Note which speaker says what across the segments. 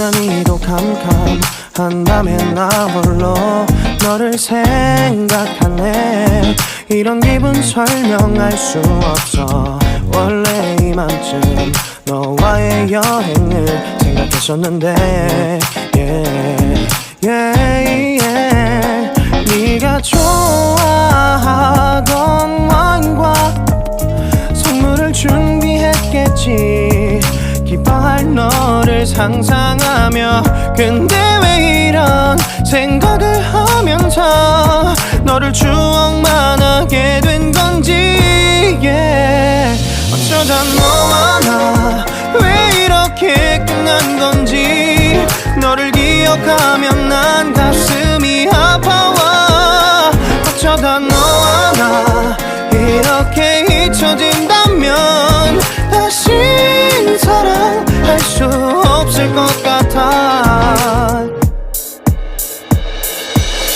Speaker 1: 유난히도 캄캄한 밤에 나 홀로 너를 생각하네. 이런 기분 설명할 수 없어. 원래 이맘쯤 너와의 여행을 생각했었는데 네가 좋아하던 와인과 선물을 준비했겠지. 기뻐할 너를 상상하며. 근데 왜 이런 생각을 하면서 너를 추억만 하게 된 건지. 어쩌다 너와 나 왜 이렇게 끝난 건지. 너를 기억하면 난 가슴이 아파와. 어쩌다 너와 나 이렇게 잊혀진다면 다시 사랑할 수 없을 것 같아.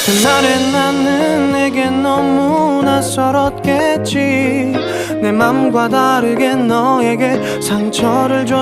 Speaker 1: 그날의 나는 내게 너무 낯설었겠지. 내 맘과 다르게 너에게 상처를 줬어.